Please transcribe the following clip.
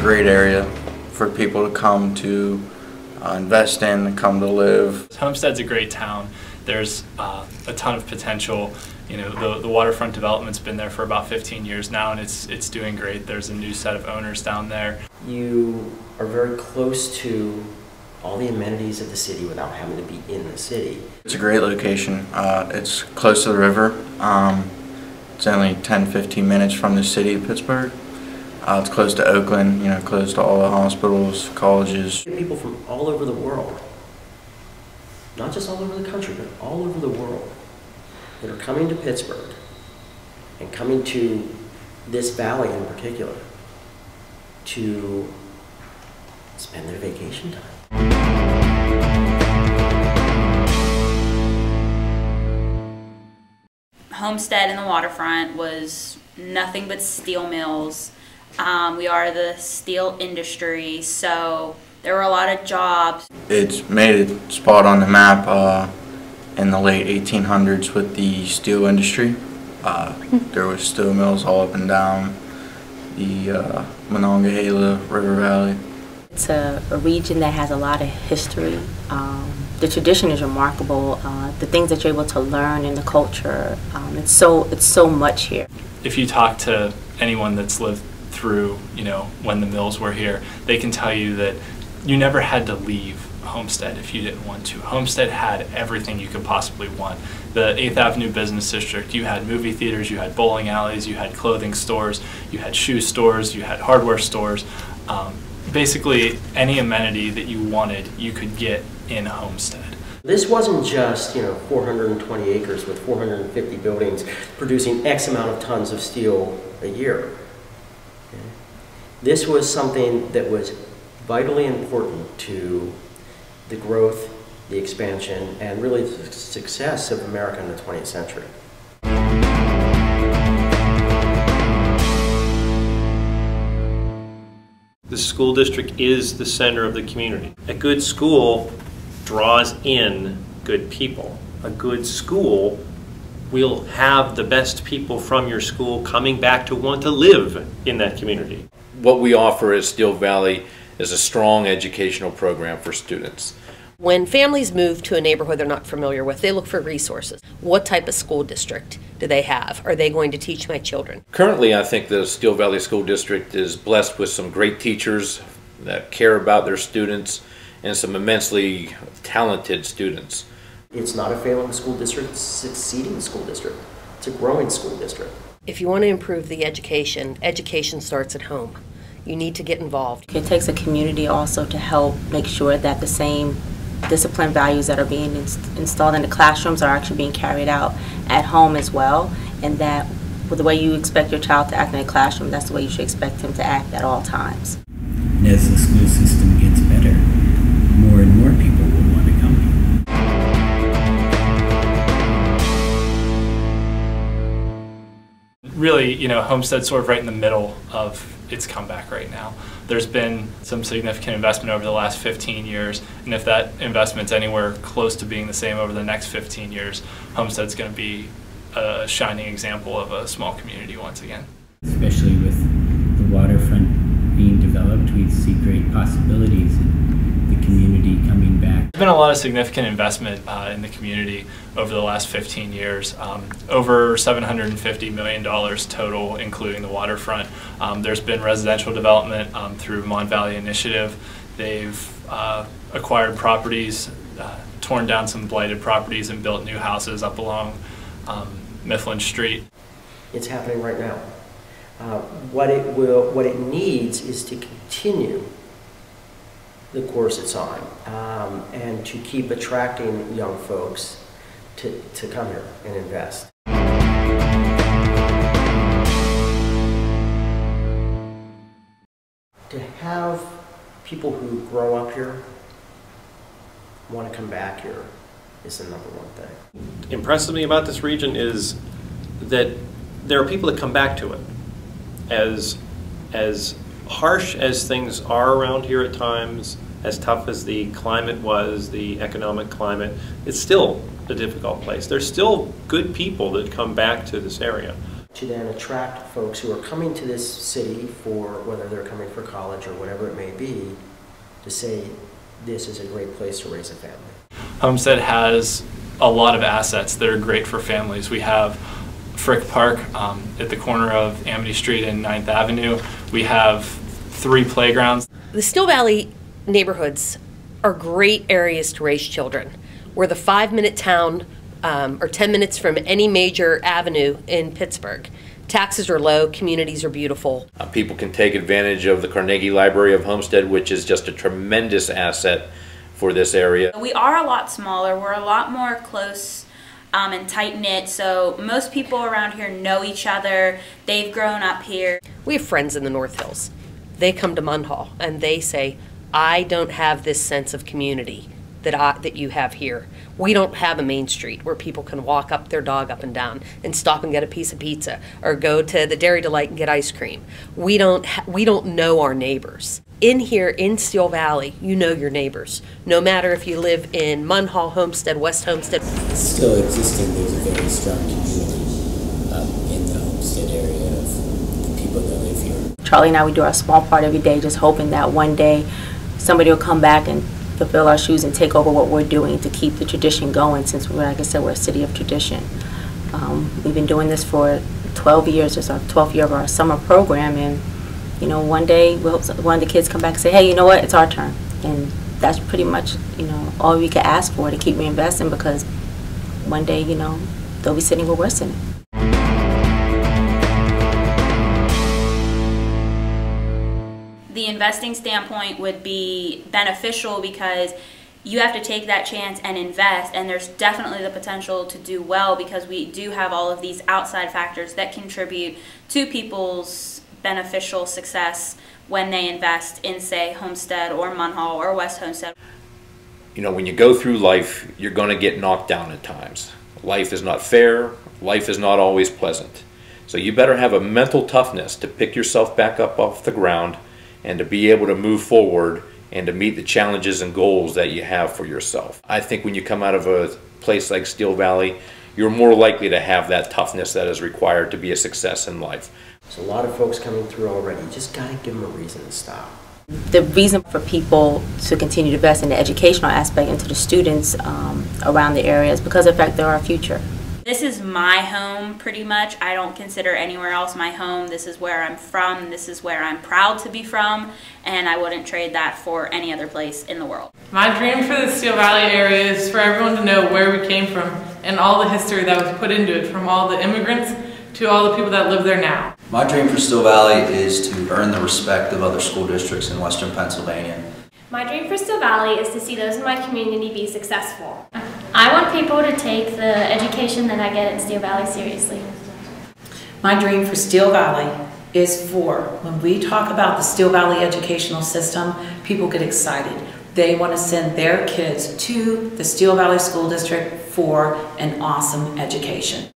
great area for people to come to invest in, to come to live. Homestead's a great town. There's a ton of potential. You know, the waterfront development's been there for about 15 years now, and it's doing great. There's a new set of owners down there. You are very close to all the amenities of the city without having to be in the city. It's a great location. It's close to the river. It's only 10-15 minutes from the city of Pittsburgh. It's close to Oakland, you know, close to all the hospitals, colleges. People from all over the world, not just all over the country, but all over the world, that are coming to Pittsburgh and coming to this valley in particular to spend their vacation time. Homestead in the waterfront was nothing but steel mills. We are the steel industry, so there were a lot of jobs. It's made a spot on the map in the late 1800s with the steel industry. There was steel mills all up and down the Monongahela River Valley. It's a region that has a lot of history. The tradition is remarkable. The things that you're able to learn in the culture, it's so much here. If you talk to anyone that's lived through, you know, when the mills were here, they can tell you that you never had to leave Homestead if you didn't want to. Homestead had everything you could possibly want. The 8th Avenue Business District, you had movie theaters, you had bowling alleys, you had clothing stores, you had shoe stores, you had hardware stores. Basically, any amenity that you wanted, you could get in Homestead. This wasn't just, 420 acres with 450 buildings producing X amount of tons of steel a year. Okay? This was something that was vitally important to the growth, the expansion, and really the success of America in the 20th century. The school district is the center of the community. A good school draws in good people. A good school will have the best people from your school coming back to want to live in that community. What we offer at Steel Valley is a strong educational program for students. When families move to a neighborhood they're not familiar with, they look for resources. What type of school district do they have? Are they going to teach my children? Currently, I think the Steel Valley School District is blessed with some great teachers that care about their students and some immensely talented students. It's not a failing school district, it's a succeeding school district. It's a growing school district. If you want to improve the education, education starts at home. You need to get involved. It takes a community also to help make sure that the same discipline values that are being installed in the classrooms are actually being carried out at home as well, and that with the way you expect your child to act in a classroom, that's the way you should expect him to act at all times. And as the school system gets better, more and more people will want to come here. Really, Homestead's sort of right in the middle of its comeback right now. There's been some significant investment over the last 15 years, and if that investment's anywhere close to being the same over the next 15 years, Homestead's going to be a shining example of a small community once again. Especially with the waterfront being developed, we see great possibilities in the community coming back. There's been a lot of significant investment in the community over the last 15 years, over $750 million total, including the waterfront. There's been residential development through Mon Valley Initiative. They've acquired properties, torn down some blighted properties, and built new houses up along Mifflin Street. It's happening right now. What it needs is to continue the course it's on, and to keep attracting young folks to come here and invest. To have people who grow up here want to come back here is the number one thing. Impresses me about this region is that there are people that come back to it. As harsh as things are around here at times, as tough as the climate was, the economic climate, it's still a difficult place. There's still good people that come back to this area. To then attract folks who are coming to this city for, whether they're coming for college or whatever it may be, to say this is a great place to raise a family. Homestead has a lot of assets that are great for families. We have Frick Park at the corner of Amity Street and 9th Avenue. We have 3 playgrounds. The Steel Valley neighborhoods are great areas to raise children. We're the 5-minute town, or 10 minutes from any major avenue in Pittsburgh. Taxes are low, communities are beautiful. People can take advantage of the Carnegie Library of Homestead, which is just a tremendous asset for this area. We are a lot smaller. We're a lot more close and tight-knit, so most people around here know each other. They've grown up here. We have friends in the North Hills. They come to Munhall and they say, I don't have this sense of community that you have here. We don't have a main street where people can walk up their dog up and down and stop and get a piece of pizza or go to the Dairy Delight and get ice cream. We don't know our neighbors. In here in Steel Valley, you know your neighbors. No matter if you live in Munhall, Homestead, West Homestead. Still existing, there's a very strong community in the Homestead area of the people that live here. Charlie and I, we do our small part every day, just hoping that one day somebody will come back and fulfill our shoes and take over what we're doing to keep the tradition going, since, like I said, we're a city of tradition. We've been doing this for 12 years. It's our 12th year of our summer program, and you know, one day we'll hope one of the kids come back and say, hey, you know what, it's our turn. And that's pretty much, you know, all we can ask for to keep reinvesting, because one day, you know, they'll be sitting where we're sitting. The investing standpoint would be beneficial because you have to take that chance and invest, and there's definitely the potential to do well because we do have all of these outside factors that contribute to people's beneficial success when they invest in, say, Homestead or Munhall or West Homestead. You know, when you go through life, you're going to get knocked down at times. Life is not fair. Life is not always pleasant. So you better have a mental toughness to pick yourself back up off the ground and to be able to move forward and to meet the challenges and goals that you have for yourself. I think when you come out of a place like Steel Valley, you're more likely to have that toughness that is required to be a success in life. There's a lot of folks coming through already. You just got to give them a reason to stop. The reason for people to continue to invest in the educational aspect into the students around the area is because of the fact they're our future. This is my home pretty much. I don't consider anywhere else my home. This is where I'm from. This is where I'm proud to be from, and I wouldn't trade that for any other place in the world. My dream for the Steel Valley area is for everyone to know where we came from and all the history that was put into it, from all the immigrants to all the people that live there now. My dream for Steel Valley is to earn the respect of other school districts in Western Pennsylvania. My dream for Steel Valley is to see those in my community be successful. I want people to take the education that I get in Steel Valley seriously. My dream for Steel Valley is for, when we talk about the Steel Valley educational system, people get excited. They want to send their kids to the Steel Valley School District for an awesome education.